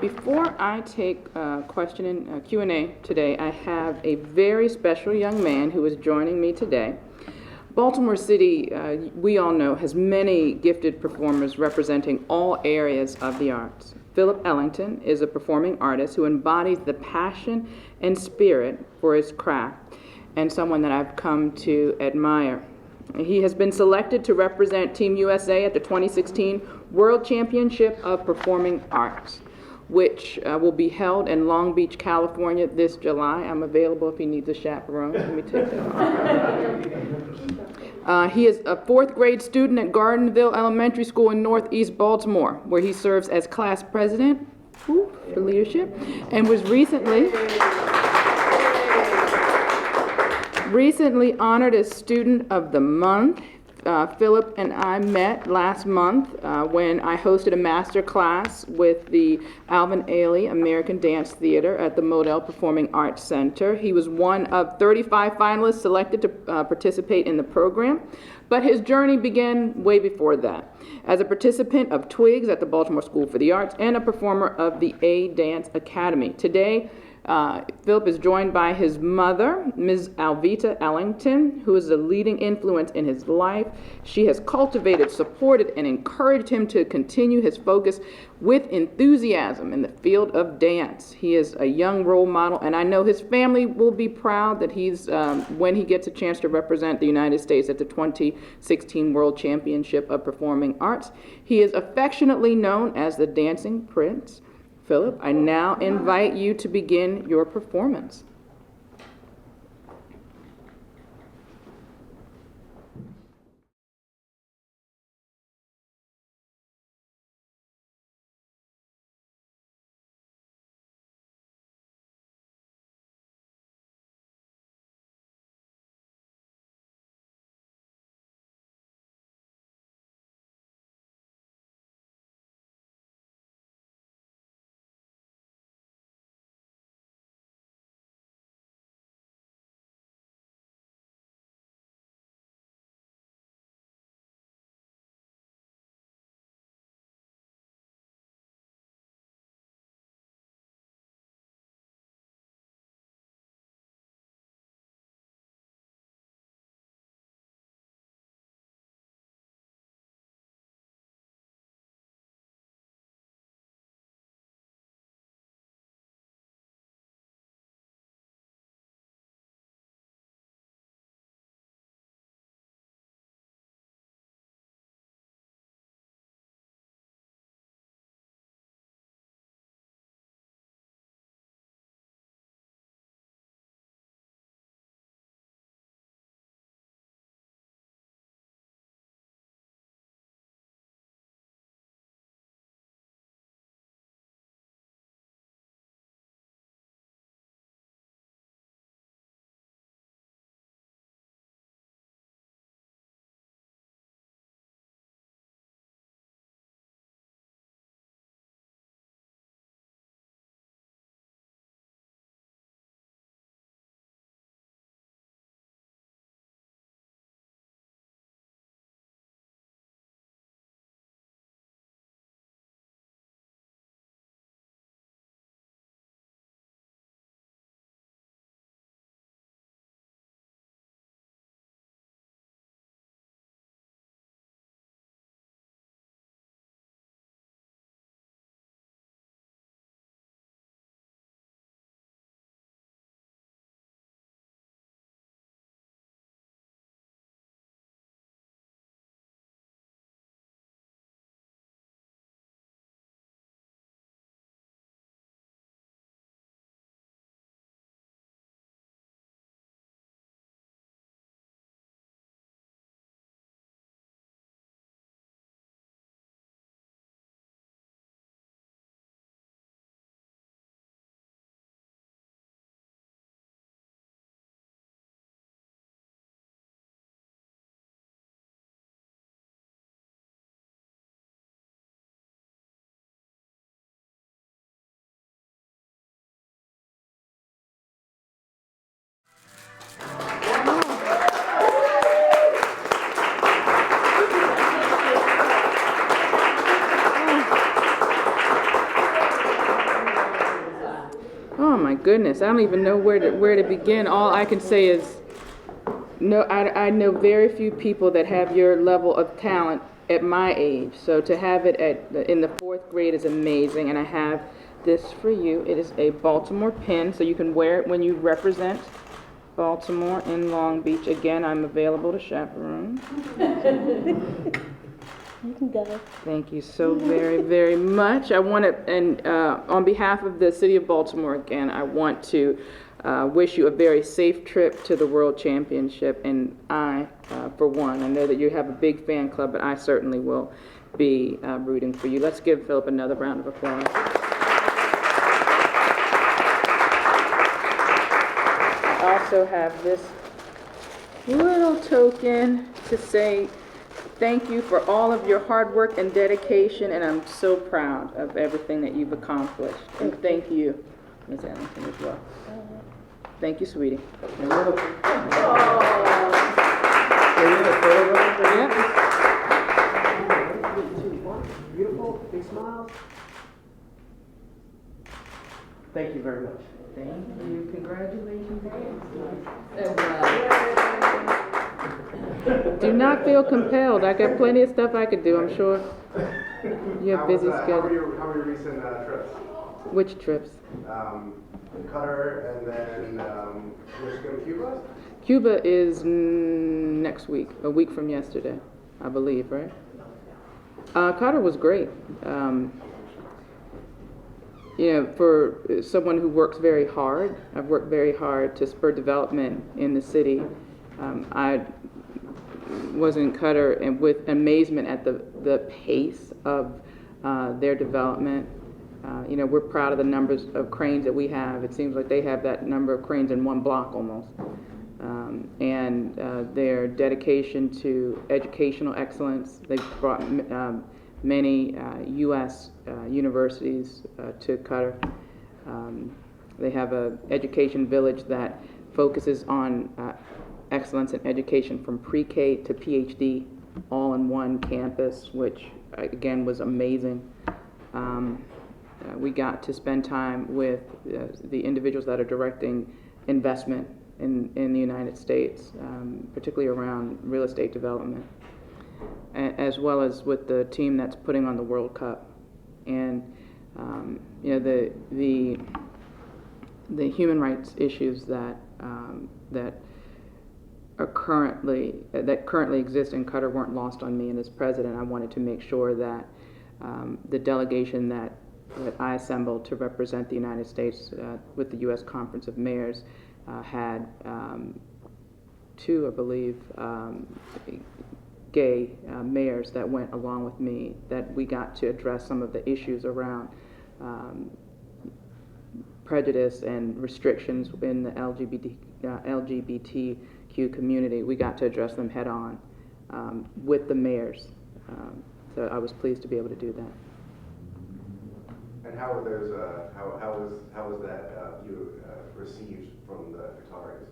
Before I take question and Q&A today, I have a very special young man who is joining me today. Baltimore City, we all know, has many gifted performers representing all areas of the arts. Philip Ellington is a performing artist who embodies the passion and spirit for his craft, and someone that I've come to admire. He has been selected to represent Team USA at the 2016 World Championship of Performing Arts, which will be held in Long Beach, California this July. I'm available if he needs a chaperone. Let me take that off. He is a fourth grade student at Gardenville Elementary School in Northeast Baltimore, where he serves as class president for leadership, and was recently honored as Student of the Month. Philip and I met last month when I hosted a master class with the Alvin Ailey American Dance Theater at the Model Performing Arts Center. He was one of 35 finalists selected to participate in the program, but his journey began way before that. As a participant of Twigs at the Baltimore School for the Arts and a performer of the A Dance Academy. Today, Philip is joined by his mother, Ms. Alvita Ellington, who is a leading influence in his life. She has cultivated, supported, and encouraged him to continue his focus with enthusiasm in the field of dance. He is a young role model, and I know his family will be proud that he's, when he gets a chance to represent the United States at the 2016 World Championship of Performing Arts. He is affectionately known as the Dancing Prince. Philip, I now invite you to begin your performance. goodness, I don't even know where to begin. All I can say is, no, I know very few people that have your level of talent at my age. So to have it in the 4th grade is amazing. And I have this for you. It is a Baltimore pin, so you can wear it when you represent Baltimore in Long Beach. Again, I'm available to chaperone. You can go. Thank you so very, very much. I want to, and on behalf of the City of Baltimore, again, I want to wish you a very safe trip to the World Championship. And I, for one, I know that you have a big fan club, but I certainly will be rooting for you. Let's give Philip another round of applause. I also have this little token to say thank you for all of your hard work and dedication, and I'm so proud of everything that you've accomplished. And thank you, Ms. Ellington, as well. Thank you, sweetie. Beautiful, big smiles. Thank you very much. Thank you. Congratulations again. Do not feel compelled. I got plenty of stuff I could do, I'm sure. You have busy schedule. How were your recent trips? Which trips? Qatar and then you're just going to Cuba? Cuba is next week, a week from yesterday, I believe, right? Qatar was great. For someone who works very hard, I've worked very hard to spur development in the city. I was in Qatar and with amazement at the pace of their development. We're proud of the numbers of cranes that we have. It seems like they have that number of cranes in one block almost. And their dedication to educational excellence. They've brought many U.S. universities to Qatar. They have an education village that focuses on excellence in education from pre-K to PhD, all in one campus, which again was amazing. We got to spend time with the individuals that are directing investment in the United States, particularly around real estate development, as well as with the team that's putting on the World Cup. And the human rights issues that currently exist in Qatar weren't lost on me. And as president, I wanted to make sure that the delegation that I assembled to represent the United States with the U.S. Conference of Mayors had 2, I believe, gay mayors that went along with me, that we got to address some of the issues around prejudice and restrictions in the LGBTQ community. We got to address them head on with the mayors. So I was pleased to be able to do that. And how were those? How was that received from the Qataris?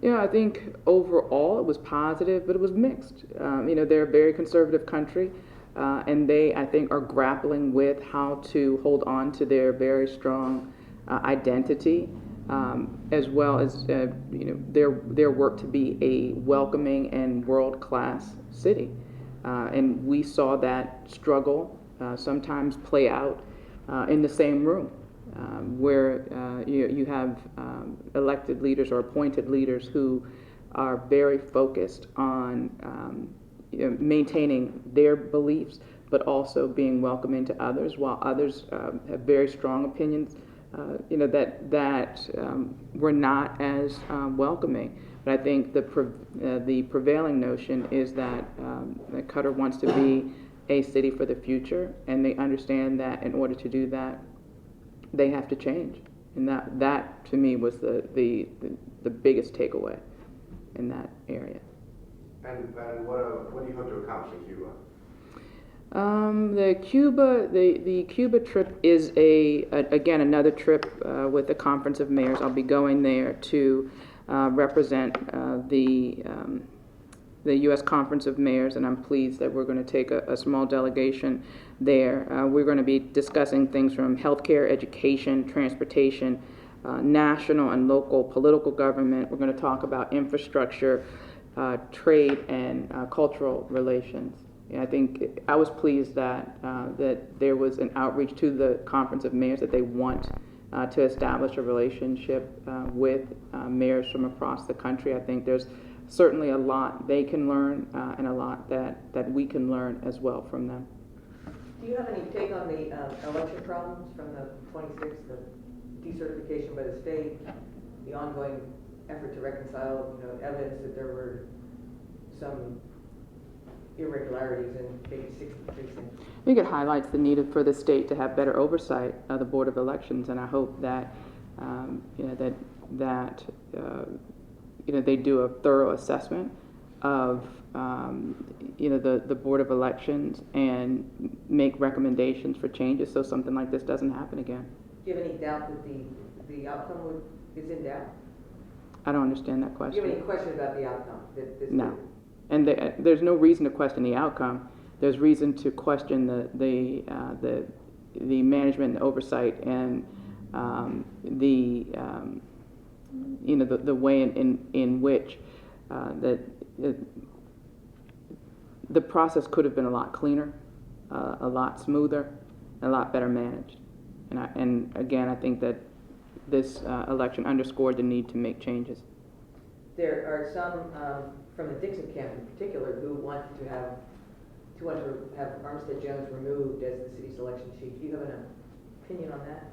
Yeah, I think overall it was positive, but it was mixed. They're a very conservative country, and they, I think, are grappling with how to hold on to their very strong identity, as well as their work to be a welcoming and world-class city. And we saw that struggle sometimes play out in the same room, where you have elected leaders or appointed leaders who are very focused on maintaining their beliefs, but also being welcoming to others, while others have very strong opinions that were not as welcoming. But I think the prevailing notion is that Qatar wants to be a city for the future, and they understand that in order to do that, they have to change. And that to me was the biggest takeaway in that area. And what do you hope to accomplish in Cuba? The Cuba trip is again another trip with the Conference of Mayors. I'll be going there to represent the U.S. Conference of Mayors, and I'm pleased that we're going to take a small delegation there. We're going to be discussing things from healthcare, education, transportation, national and local political government. We're going to talk about infrastructure, trade, and cultural relations. And I think I was pleased that that there was an outreach to the Conference of Mayors that they want to establish a relationship with mayors from across the country. I think there's certainly a lot they can learn and a lot that we can learn as well from them. Do you have any take on the election problems from the 26th, the decertification by the state, the ongoing effort to reconcile, evidence that there were some irregularities in maybe 60 precincts? I think it highlights the need for the state to have better oversight of the Board of Elections, and I hope that they do a thorough assessment of the Board of Elections and make recommendations for changes so something like this doesn't happen again. Do you have any doubt that the outcome is in doubt? I don't understand that Do question. you have any question about the outcome? No. And there's no reason to question the outcome. There's reason to question the management and oversight and the way in which the process could have been a lot cleaner, a lot smoother, and a lot better managed. And again, I think that this election underscored the need to make changes. There are some from the Dixon camp in particular who want to have Armistead Jones removed as the city's election chief. Do you have an opinion on that?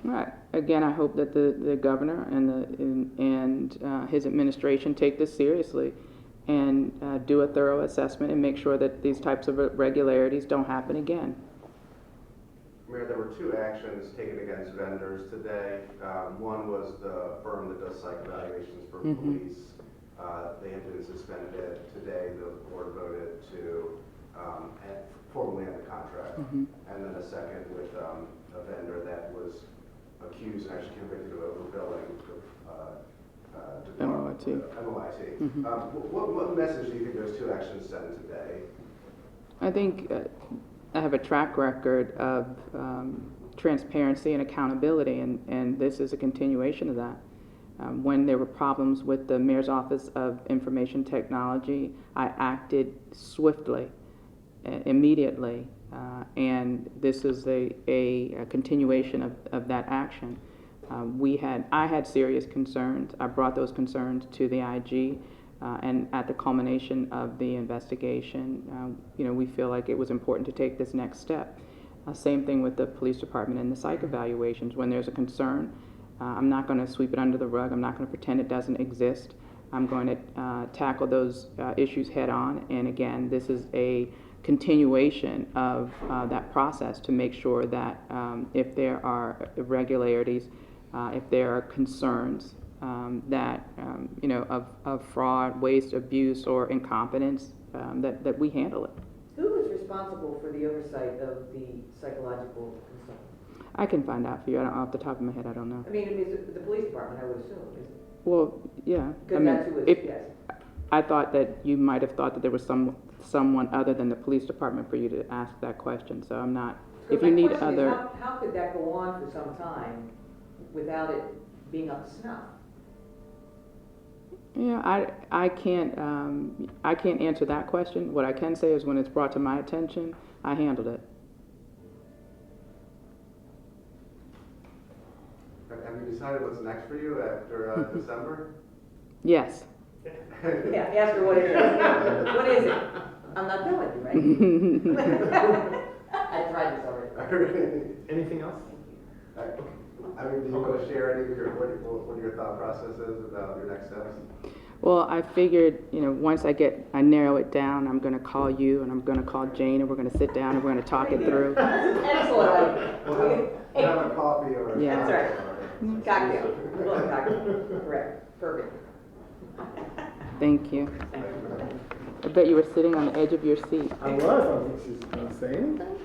Right. Again, I hope that the governor and his administration take this seriously and do a thorough assessment and make sure that these types of irregularities don't happen again. Mayor, there were two actions taken against vendors today. One was the firm that does psych evaluations for police. They have been suspended. Today, the board voted to formally end the contract. And then a second with a vendor that was accused and actually convicted of overbilling MOIT. What message do you think those two actions send today? I think I have a track record of transparency and accountability, and this is a continuation of that. When there were problems with the Mayor's Office of Information Technology, I acted swiftly, immediately, and this is a continuation of that action. I had serious concerns. I brought those concerns to the IG, and at the culmination of the investigation, we feel like it was important to take this next step. Same thing with the police department and the psych evaluations. When there's a concern, I'm not going to sweep it under the rug. I'm not going to pretend it doesn't exist. I'm going to tackle those issues head on. And again, this is a continuation of that process to make sure that if there are irregularities, if there are concerns of fraud, waste, abuse, or incompetence, that we handle it. Who is responsible for the oversight of the psychological consultant? I can find out for you. Off the top of my head, I don't know. I mean, it's the police department, I would assume. Well, yeah. Because that's who is, yes. I thought that you might have thought that there was someone other than the police department for you to ask that question. So I'm not. So if you need question other. Is how could that go on for some time without it being up to snuff? Yeah, I can't answer that question. What I can say is when it's brought to my attention, I handled it. Have you decided what's next for you after December? Yes. Yeah, ask her what it is. What is it? I'm not done with you, right? I tried this already. Anything else? I mean, do you want to share any of what your thought process is about your next steps? Well, I figured, once I narrow it down, I'm going to call you and I'm going to call Jane and we're going to sit down and we're going to talk it through. Excellent. We'll have a coffee or Yeah. That's right. Cocktail. A little cocktail. Correct. Perfect. Thank you. I bet you were sitting on the edge of your seat. I was. I don't think she's going to say anything.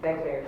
Thanks, Mayor.